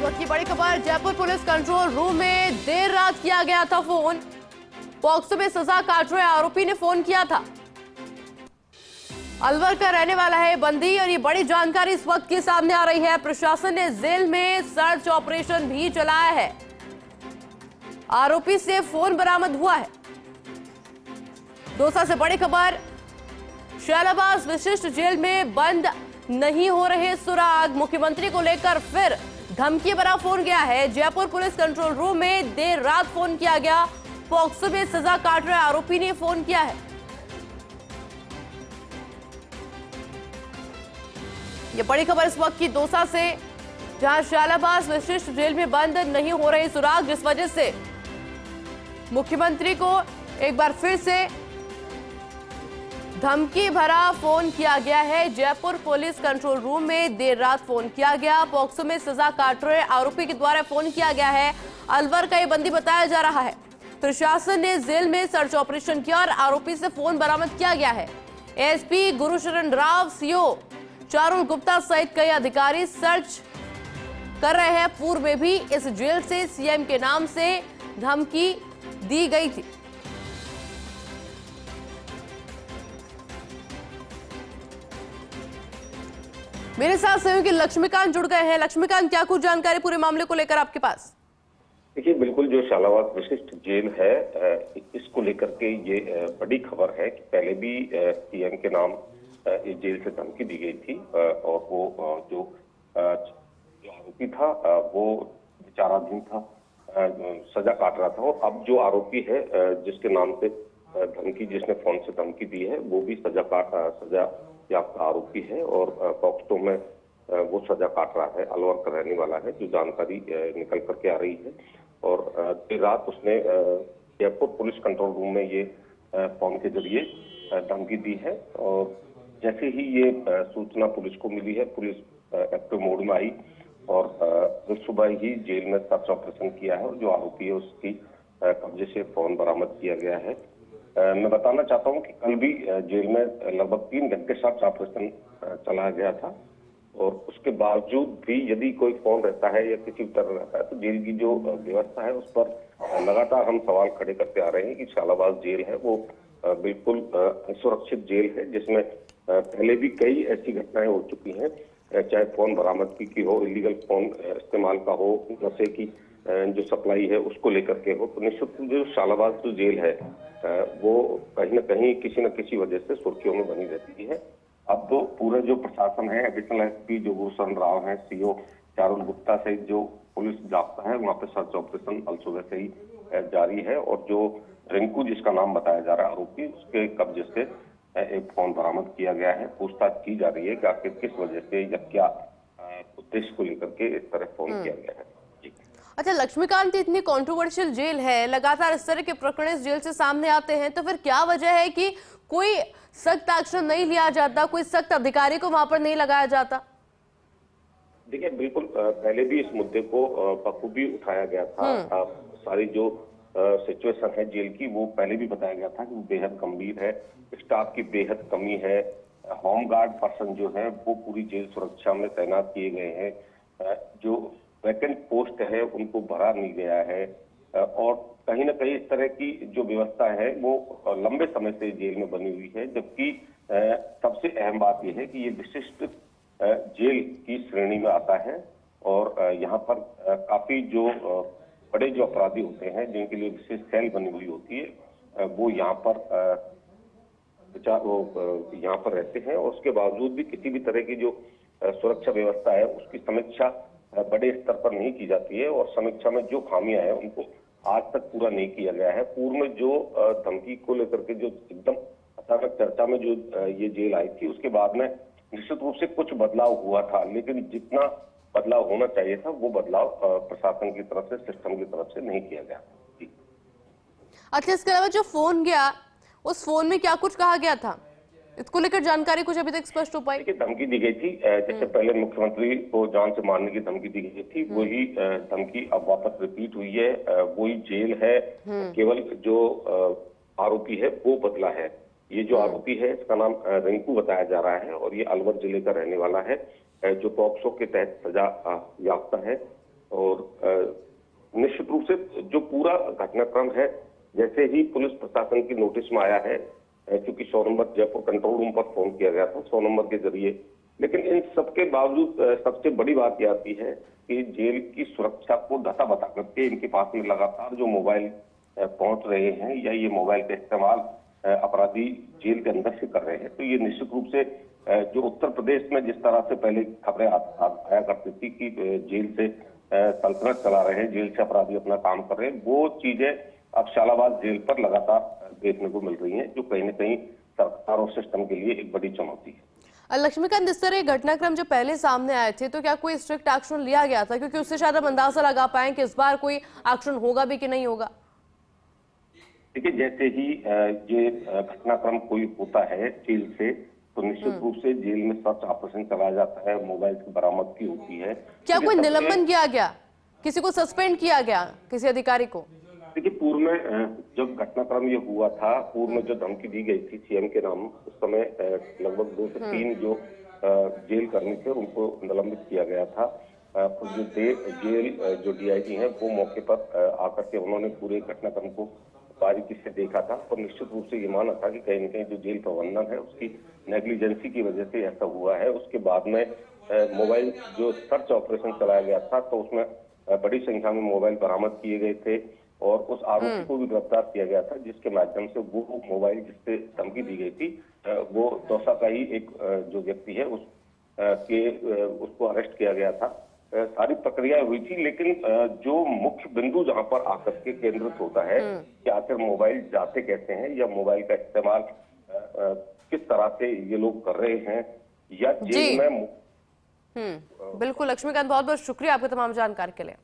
वक्त की बड़ी खबर, जयपुर पुलिस कंट्रोल रूम में देर रात किया गया था फोन। पॉक्सो में सजा काट रहे आरोपी ने फोन किया था। अलवर का रहने वाला है बंदी और ये बड़ी जानकारी इस वक्त की सामने आ रही है। प्रशासन ने जेल में सर्च ऑपरेशन भी चलाया है। आरोपी से फोन बरामद हुआ है। दौसा से बड़ी खबर, शैलाबाद विशिष्ट जेल में बंद नहीं हो रहे सुराग। मुख्यमंत्री को लेकर फिर धमकी भरा फोन गया है। जयपुर पुलिस कंट्रोल रूम में देर रात फोन किया गया। पॉक्सो में सजा काट रहे आरोपी ने फोन किया है। ये बड़ी खबर इस वक्त की दौसा से, जहां शैलाबाद विशिष्ट जेल में बंद नहीं हो रहे सुराग, जिस वजह से मुख्यमंत्री को एक बार फिर से धमकी भरा फोन किया गया है। जयपुर पुलिस कंट्रोल रूम में देर रात फोन किया गया। पॉक्सो में सजा काट रहे आरोपी के द्वारा फोन किया गया है। अलवर का ये बंदी बताया जा रहा है। प्रशासन ने जेल में सर्च ऑपरेशन किया और आरोपी से फोन बरामद किया गया है। एसपी गुरुशरण राव, सीओ चारुल गुप्ता सहित कई अधिकारी सर्च कर रहे हैं। पूर्व में भी इस जेल से सीएम के नाम से धमकी दी गई थी। मेरे साथ सहयोगी लक्ष्मीकांत जुड़ गए हैं। लक्ष्मीकांत, क्या कुछ जानकारी पूरे मामले को लेकर आपके पास? देखिए, बिल्कुल जो शालाबाद विशिष्ट जेल है, इसको लेकर के ये बड़ी खबर है कि पहले भी सीएम के नाम इस जेल से धमकी दी गई थी और वो जो आरोपी था वो विचाराधीन था, सजा काट रहा था। और अब जो आरोपी है जिसके नाम से धमकी, जिसने फोन से धमकी दी है, वो भी सजा याफ्ता आरोपी है और पॉक्सो में वो सजा काट रहा है। अलवर का रहने वाला है, जो जानकारी निकल करके आ रही है। और देर रात उसने जयपुर पुलिस कंट्रोल रूम में ये फोन के जरिए धमकी दी है। और जैसे ही ये सूचना पुलिस को मिली है, पुलिस एक्टिव मोड में आई और सुबह ही जेल में सर्च ऑपरेशन किया है और जो आरोपी है उसकी कब्जे से फोन बरामद किया गया है। मैं बताना चाहता हूं कि कल भी जेल में लगभग 3 घंटे सर्च ऑपरेशन चलाया गया था और उसके बावजूद भी यदि कोई फोन रहता है या किसी तरह रहता है तो जेल की जो व्यवस्था है उस पर लगातार हम सवाल खड़े करते आ रहे हैं कि शालाबाद जेल है वो बिल्कुल असुरक्षित जेल है, जिसमें पहले भी कई ऐसी घटनाएं हो चुकी हैं, चाहे फोन बरामदगी की हो, इलीगल फोन इस्तेमाल का हो, नशे की जो सप्लाई है उसको लेकर के हो। तो निश्चित जो शालाबाद जो जेल है वो कहीं न कहीं किसी न किसी वजह से सुर्खियों में बनी रहती है। अब तो पूरा जो प्रशासन है, एडिशनल एसपी जो गुरुशरण राव है, सीओ चारुल गुप्ता सहित जो पुलिस जाब्ता है, वहाँ पे सर्च ऑपरेशन कल सुबह से ही जारी है। और जो रिंकू जिसका नाम बताया जा रहा है आरोपी, उसके कब्जे से एक फोन बरामद किया गया है। पूछताछ की जा रही है कि आखिर किस वजह से या क्या उद्देश्य को लेकर के इस तरह फोन किया गया है। अच्छा लक्ष्मीकांत, इतनी कंट्रोवर्शियल जेल है, लगातार इस तरह के प्रकरण इस जेल से सामने आते हैं, तो फिर क्या वजह है कि कोई सख्त एक्शन नहीं लिया जाता, कोई सख्त अधिकारी को वहां पर नहीं लगाया जाता? देखिए, बिल्कुल पहले भी इस मुद्दे को बखूबी उठाया गया था। सारी जो सिचुएशन है जेल की वो पहले भी बताया गया था कि वो बेहद गंभीर है, स्टाफ की बेहद कमी है, होम गार्ड पर्सन जो है वो पूरी जेल सुरक्षा में तैनात किए गए हैं, जो वैकेंट पोस्ट है उनको भरा नहीं गया है और कहीं ना कहीं इस तरह की जो व्यवस्था है वो लंबे समय से जेल में बनी हुई है। जबकि सबसे अहम बात यह है कि ये विशिष्ट जेल की श्रेणी में आता है और यहाँ पर काफी जो बड़े जो अपराधी होते हैं जिनके लिए विशेष सेल बनी हुई होती है वो यहाँ पर रहते हैं और उसके बावजूद भी किसी भी तरह की जो सुरक्षा व्यवस्था है उसकी समीक्षा बड़े स्तर पर नहीं की जाती है और समीक्षा में जो खामियां हैं उनको आज तक पूरा नहीं किया गया है। पूर्व में जो धमकी को लेकर के जो एकदम अचानक चर्चा में जो ये जेल आई थी, उसके बाद में निश्चित रूप से कुछ बदलाव हुआ था, लेकिन जितना बदलाव होना चाहिए था वो बदलाव प्रशासन की तरफ से, सिस्टम की तरफ से नहीं किया गया। अच्छा, इसके अलावा जो फोन गया, उस फोन में क्या कुछ कहा गया था, इसको लेकर जानकारी कुछ अभी तक स्पष्ट हो पाई? धमकी दी गई थी, जैसे पहले मुख्यमंत्री को जान से मारने की धमकी दी गई थी, वही धमकी अब वापस रिपीट हुई है। वही जेल है, केवल जो आरोपी है वो बदला है। ये जो आरोपी है इसका नाम रिंकू बताया जा रहा है और ये अलवर जिले का रहने वाला है, जो पॉक्सो के तहत सजा याफ्ता है और निश्चित रूप से जो पूरा घटनाक्रम है, जैसे ही पुलिस प्रशासन की नोटिस में आया है, क्योंकि 100 नंबर जयपुर कंट्रोल रूम पर फोन किया गया था 100 नंबर के जरिए, लेकिन इन सबके बावजूद सबसे बड़ी बात यह आती है कि जेल की सुरक्षा को धता बता करके इनके पास में लगातार जो मोबाइल पहुंच रहे हैं या ये मोबाइल का इस्तेमाल अपराधी जेल के अंदर से कर रहे हैं। तो ये निश्चित रूप से जो उत्तर प्रदेश में जिस तरह से पहले खबरें आया करती थी कि जेल से सल्तनत चला रहे हैं, जेल से अपराधी अपना काम कर रहे हैं, वो चीजें अब शालाबाद जेल पर लगातार देखने को मिल रही हैं, जो कहीं न कहीं सरकार और सिस्टम के लिए एक बड़ी चुनौती है। लक्ष्मीकांत, इस तरह घटनाक्रम जो पहले सामने आए थे, तो क्या कोई स्ट्रिक्ट एक्शन लिया गया था? क्योंकि उससे शायद हम अंदाजा लगा पाए कि इस बार कोई एक्शन होगा भी कि नहीं होगा। देखिए, जैसे ही ये घटनाक्रम कोई होता है जेल से, तो निश्चित रूप से जेल में सर्च ऑपरेशन चलाया जाता है, मोबाइल की बरामदगी होती है। क्या कोई निलंबन किया गया, किसी को सस्पेंड किया गया, किसी अधिकारी को? देखिए, पूर्व में जब घटनाक्रम ये हुआ था, पूर्व में जो धमकी दी गई थी सीएम के नाम, उस समय लगभग 2 से 3 जो जेल कर्मी थे उनको निलंबित किया गया था। जो जेल जो डीआईजी हैं वो मौके पर आकर के उन्होंने पूरे घटनाक्रम को बारीकी से देखा था और निश्चित रूप से ये माना था कि कहीं न कहीं जो जेल प्रबंधन है उसकी नेग्लिजेंसी की वजह से ऐसा हुआ है। उसके बाद में मोबाइल जो सर्च ऑपरेशन चलाया गया था, तो उसमें बड़ी संख्या में मोबाइल बरामद किए गए थे और उस आरोपी को भी गिरफ्तार किया गया था, जिसके माध्यम से वो मोबाइल जिससे धमकी दी गई थी, वो दौसा का ही एक जो व्यक्ति है उसको अरेस्ट किया गया था। सारी प्रक्रिया हुई थी, लेकिन जो मुख्य बिंदु जहां पर आकर के केंद्रित होता है कि आखिर मोबाइल जाते कैसे हैं या मोबाइल का इस्तेमाल किस तरह से ये लोग कर रहे हैं या जेल में। बिल्कुल लक्ष्मीकांत, बहुत बहुत शुक्रिया आपके तमाम जानकारी के लिए।